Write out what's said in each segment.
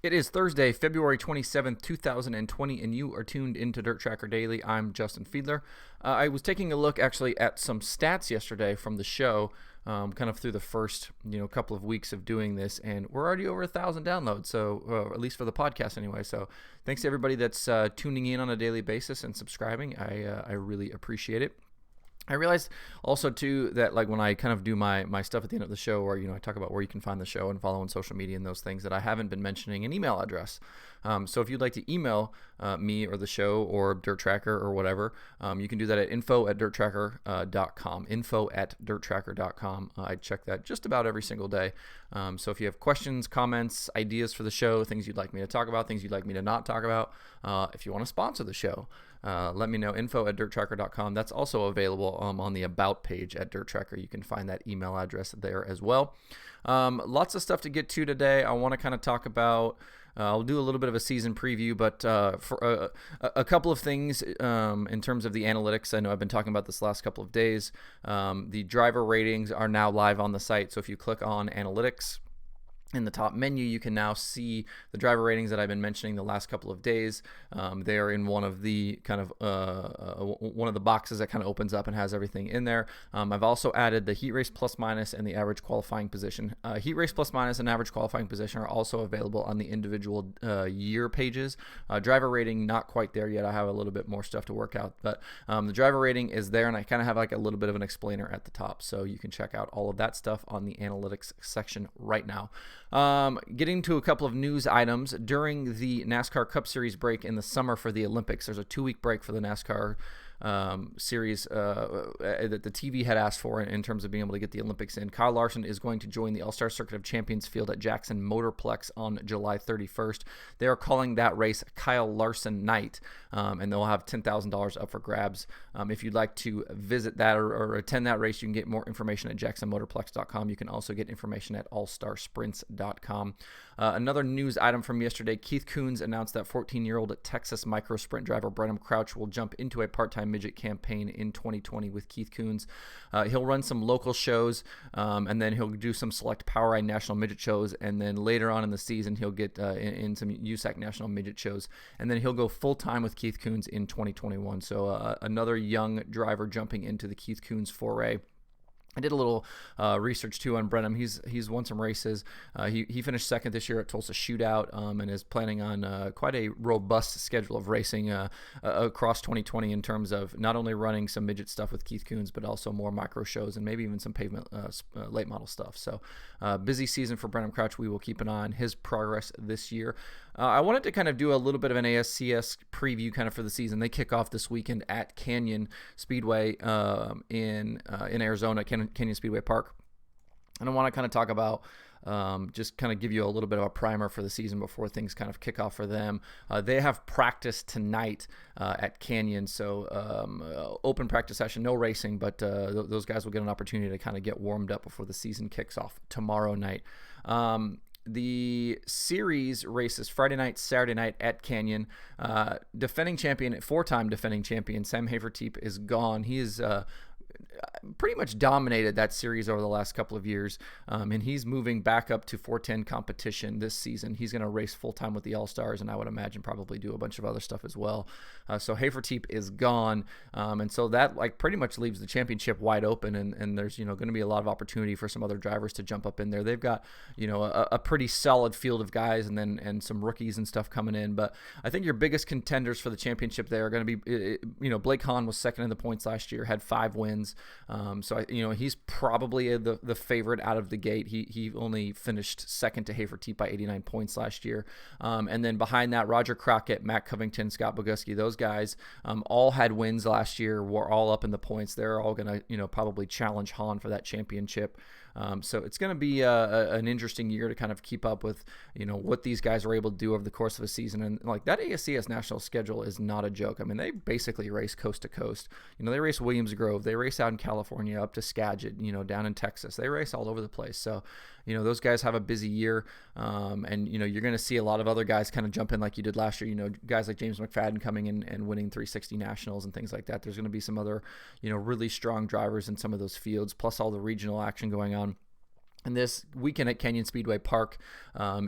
It is Thursday, February 27th, 2020, and you are tuned into DIRTRACKR Daily. I'm Justin Fiedler. I was taking a look actually at some stats yesterday from the show, kind of through the first couple of weeks of doing this, and we're already over 1,000 downloads, so at least for the podcast anyway. So thanks to everybody that's tuning in on a daily basis and subscribing. I really appreciate it. I realized also too that like when I kind of do my stuff at the end of the show, where I talk about where you can find the show and follow on social media and those things, that I haven't been mentioning an email address. So if you'd like to email me or the show or DIRTRACKR or whatever, you can do that at info@dirtracker.com. info@dirtracker.com. I check that just about every single day. So if you have questions, comments, ideas for the show, things you'd like me to talk about, things you'd like me to not talk about, if you want to sponsor the show, let me know. info@dirtracker.com. That's also available on the About page at DIRTRACKR. You can find that email address there as well. Lots of stuff to get to today. I want to kind of talk about, I'll do a little bit of a season preview, but for a couple of things in terms of the analytics. I know I've been talking about this last couple of days. The driver ratings are now live on the site. So if you click on analytics, in the top menu, you can now see the driver ratings that I've been mentioning the last couple of days. They are in one of the kind of one of the boxes that kind of opens up and has everything in there. I've also added the heat race plus minus and the average qualifying position. Heat race plus minus and average qualifying position are also available on the individual year pages. Driver rating, not quite there yet. I have a little bit more stuff to work out, but the driver rating is there, and I kind of have like a little bit of an explainer at the top, so you can check out all of that stuff on the analytics section right now. Getting to a couple of news items. During the NASCAR Cup Series break in the summer for the Olympics, there's a 2-week break for the NASCAR series that the TV had asked for in terms of being able to get the Olympics in. Kyle Larson is going to join the All-Star Circuit of Champions field at Jackson Motorplex on July 31st. They are calling that race Kyle Larson Night, and they'll have $10,000 up for grabs. If you'd like to visit that or attend that race, you can get more information at jacksonmotorplex.com. You can also get information at allstarsprints.com. Another news item from yesterday, Keith Kunz announced that 14-year-old Texas micro sprint driver Brenham Crouch will jump into a part-time midget campaign in 2020 with Keith Kunz. He'll run some local shows, and then he'll do some select PowerEye National Midget shows, and then later on in the season he'll get in some USAC National Midget shows, and then he'll go full-time with Keith Kunz in 2021. So another young driver jumping into the Keith Kunz foray. I did a little research too on Brenham. He's won some races. He finished second this year at Tulsa Shootout, and is planning on quite a robust schedule of racing across 2020 in terms of not only running some midget stuff with Keith Kunz, but also more micro shows and maybe even some pavement late model stuff. So busy season for Brenham Crouch. We will keep an eye on his progress this year. I wanted to kind of do a little bit of an ASCS preview kind of for the season. They kick off this weekend at Canyon Speedway in Arizona, Canyon Speedway Park. And I want to kind of talk about just kind of give you a little bit of a primer for the season before things kind of kick off for them. They have practice tonight at Canyon, so open practice session, no racing, but those guys will get an opportunity to kind of get warmed up before the season kicks off tomorrow night. The series races Friday night, Saturday night at Canyon. Defending champion, 4-time defending champion, Sam Hafertepe is gone. He is pretty much dominated that series over the last couple of years, and he's moving back up to 410 competition this season. He's going to race full-time with the All-Stars, and I would imagine probably do a bunch of other stuff as well. So Hafertepe is gone, and so that like pretty much leaves the championship wide open, and there's going to be a lot of opportunity for some other drivers to jump up in there. They've got a pretty solid field of guys, and some rookies and stuff coming in, but I think your biggest contenders for the championship there are going to be Blake Hahn was second in the points last year, had 5 wins. So he's probably the favorite out of the gate. He only finished second to Hafertepe by 89 points last year. And then behind that, Roger Crockett, Matt Covington, Scott Boguski, those guys all had wins last year, were all up in the points. They're all going to probably challenge Hahn for that championship. So it's going to be an interesting year to kind of keep up with, what these guys are able to do over the course of a season. And like that ASCS national schedule is not a joke. I mean, they basically race coast to coast. They race Williams Grove, they race out in California up to Skagit, down in Texas. They race all over the place. So, those guys have a busy year. And you're going to see a lot of other guys kind of jump in like you did last year. Guys like James McFadden coming in and winning 360 nationals and things like that. There's going to be some other, really strong drivers in some of those fields, plus all the regional action going on. And this weekend at Canyon Speedway Park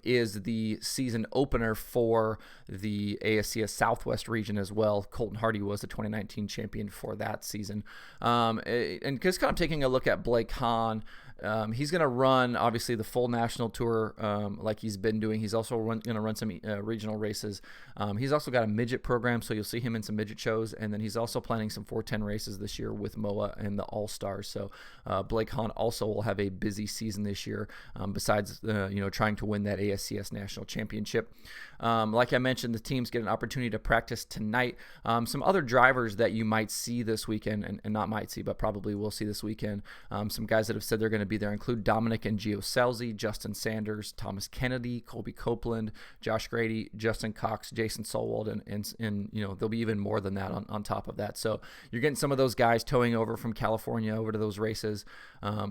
is the season opener for the ASCS Southwest region as well. Colton Hardy was the 2019 champion for that season. And just kind of taking a look at Blake Hahn, he's going to run, obviously, the full national tour like he's been doing. He's also going to run some regional races. He's also got a midget program, so you'll see him in some midget shows. And then he's also planning some 410 races this year with MOA and the All-Stars. So Blake Hahn also will have a busy season this year, besides trying to win that ASCS National Championship. Like I mentioned, the teams get an opportunity to practice tonight. Some other drivers that you might see this weekend, and not might see, but probably will see this weekend, some guys that have said they're going to be there include Dominic and Gio Selzy, Justin Sanders, Thomas Kennedy, Colby Copeland, Josh Grady, Justin Cox, Jason Solwald, and there'll be even more than that on top of that. So you're getting some of those guys towing over from California over to those races.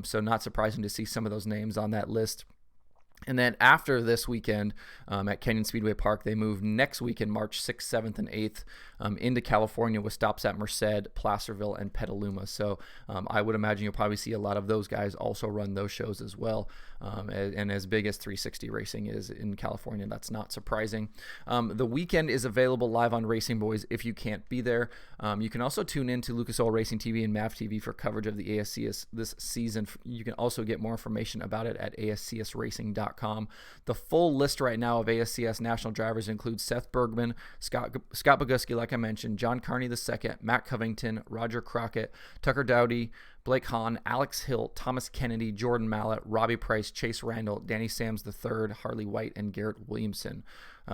So not surprising to see some of those names on that list. And then after this weekend at Canyon Speedway Park, they move next weekend, March 6th, 7th, and 8th, into California with stops at Merced, Placerville, and Petaluma. So I would imagine you'll probably see a lot of those guys also run those shows as well. And as big as 360 Racing is in California, that's not surprising. The weekend is available live on Racing Boys if you can't be there. You can also tune in to Lucas Oil Racing TV and MAV TV for coverage of the ASCS this season. You can also get more information about it at ascsracing.com. The full list right now of ASCS national drivers includes Seth Bergman, Scott Boguski, like I mentioned, John Carney II, Matt Covington, Roger Crockett, Tucker Dowdy, Blake Hahn, Alex Hill, Thomas Kennedy, Jordan Mallett, Robbie Price, Chase Randall, Danny Sams III, Harley White, and Garrett Williamson.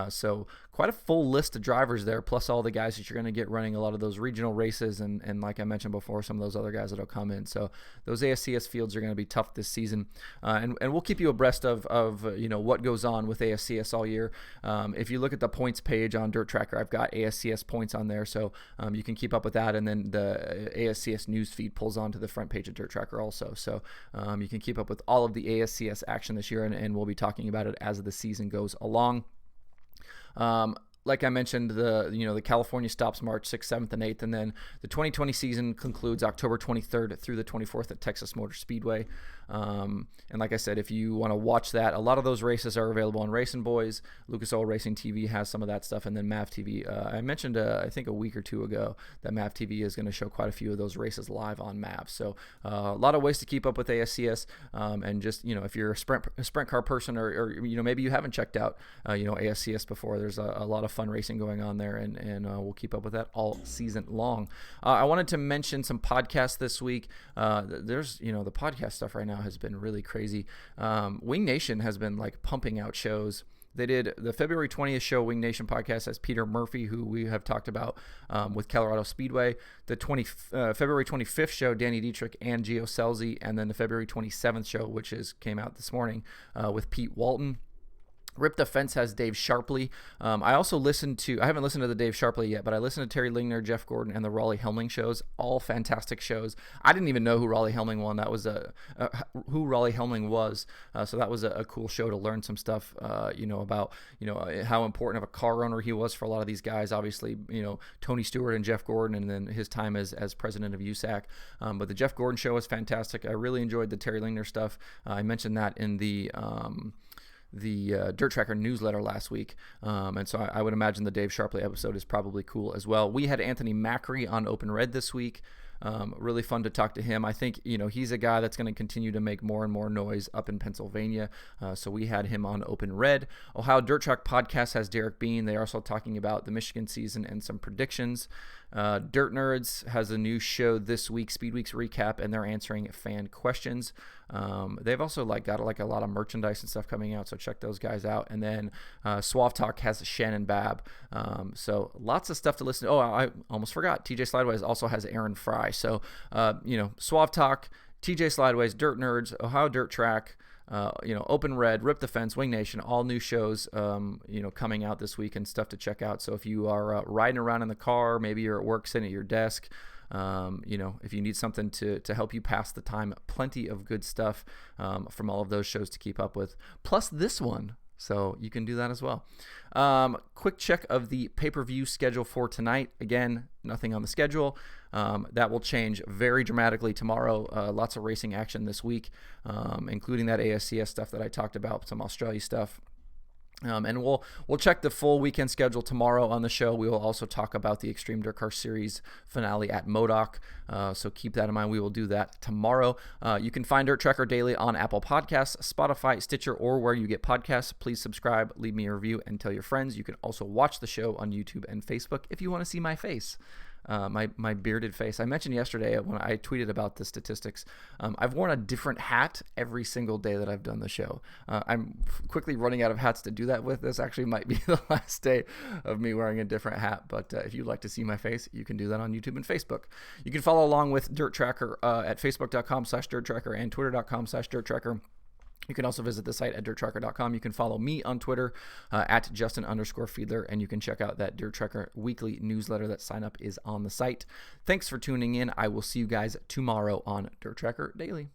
So quite a full list of drivers there, plus all the guys that you're going to get running a lot of those regional races, and like I mentioned before, some of those other guys that will come in. So those ASCS fields are going to be tough this season, and we'll keep you abreast of what goes on with ASCS all year. If you look at the points page on Dirt Tracker, I've got ASCS points on there, so you can keep up with that, and then the ASCS news feed pulls onto the front page of Dirt Tracker also. So you can keep up with all of the ASCS action this year, and we'll be talking about it as the season goes along. Like I mentioned, the California stops March 6th, 7th, and 8th, and then the 2020 season concludes October 23rd through the 24th at Texas Motor Speedway. And like I said, if you want to watch that, a lot of those races are available on Racing Boys. Lucas Oil Racing TV has some of that stuff, and then MAV TV. I mentioned, I think a week or two ago, that MAV TV is going to show quite a few of those races live on MAV. So a lot of ways to keep up with ASCS, and just, if you're a sprint car person, or maybe you haven't checked out, ASCS before, there's a lot of fun racing going on there, and we'll keep up with that all season long. I wanted to mention some podcasts this week. There's, the podcast stuff right now has been really crazy. Wing Nation has been pumping out shows. They did the February 20th show. Wing Nation podcast has Peter Murphy, who we have talked about with Colorado Speedway. The February 25th show, Danny Dietrich and Gio Selzy, and then the February 27th show, which came out this morning, with Pete Walton. Rip the Fence has Dave Sharpley. I haven't listened to the Dave Sharpley yet, but I listened to Terry Lingner, Jeff Gordon, and the Raleigh Helming shows. All fantastic shows. I didn't even know who Raleigh Helming was. So that was a cool show to learn some stuff, about how important of a car owner he was for a lot of these guys. Obviously, Tony Stewart and Jeff Gordon, and then his time as president of USAC. But the Jeff Gordon show was fantastic. I really enjoyed the Terry Lingner stuff. I mentioned that in the Dirt Tracker newsletter last week, and so I would imagine the Dave Sharpley episode is probably cool as well. We had Anthony Macri on Open Red this week. Really fun to talk to him. I think he's a guy that's going to continue to make more and more noise up in Pennsylvania, so we had him on Open Red. Ohio Dirt Track Podcast has Derek Bean. They're also talking about the Michigan season and some predictions. Dirt Nerds has a new show this week, Speed Week's Recap, and they're answering fan questions. They've also got a lot of merchandise and stuff coming out, so check those guys out. And then Suave Talk has Shannon Babb. So lots of stuff to listen to. Oh, I almost forgot. TJ Slideways also has Aaron Fry. So, Suave Talk, TJ Slideways, Dirt Nerds, Ohio Dirt Track, Open Red, Rip the Fence, Wing Nation, all new shows, coming out this week and stuff to check out. So if you are riding around in the car, maybe you're at work sitting at your desk, if you need something to help you pass the time, plenty of good stuff from all of those shows to keep up with. Plus this one. So you can do that as well. Quick check of the pay-per-view schedule for tonight. Again, nothing on the schedule. That will change very dramatically tomorrow. Lots of racing action this week, including that ASCS stuff that I talked about, some Australia stuff. And we'll check the full weekend schedule tomorrow on the show. We will also talk about the Extreme Dirt Car Series finale at Modoc. So keep that in mind. We will do that tomorrow. You can find DIRTRACKR Daily on Apple Podcasts, Spotify, Stitcher, or where you get podcasts. Please subscribe, leave me a review, and tell your friends. You can also watch the show on YouTube and Facebook if you want to see my face. My bearded face. I mentioned yesterday when I tweeted about the statistics, I've worn a different hat every single day that I've done the show. I'm quickly running out of hats to do that with. This actually might be the last day of me wearing a different hat, but if you'd like to see my face, you can do that on YouTube and Facebook. You can follow along with DIRTRACKR at facebook.com/DIRTRACKR and twitter.com/DIRTRACKR. You can also visit the site at DIRTRACKR.com. You can follow me on Twitter at Justin_Fiedler, and you can check out that DIRTRACKR weekly newsletter. That sign up is on the site. Thanks for tuning in. I will see you guys tomorrow on DIRTRACKR Daily.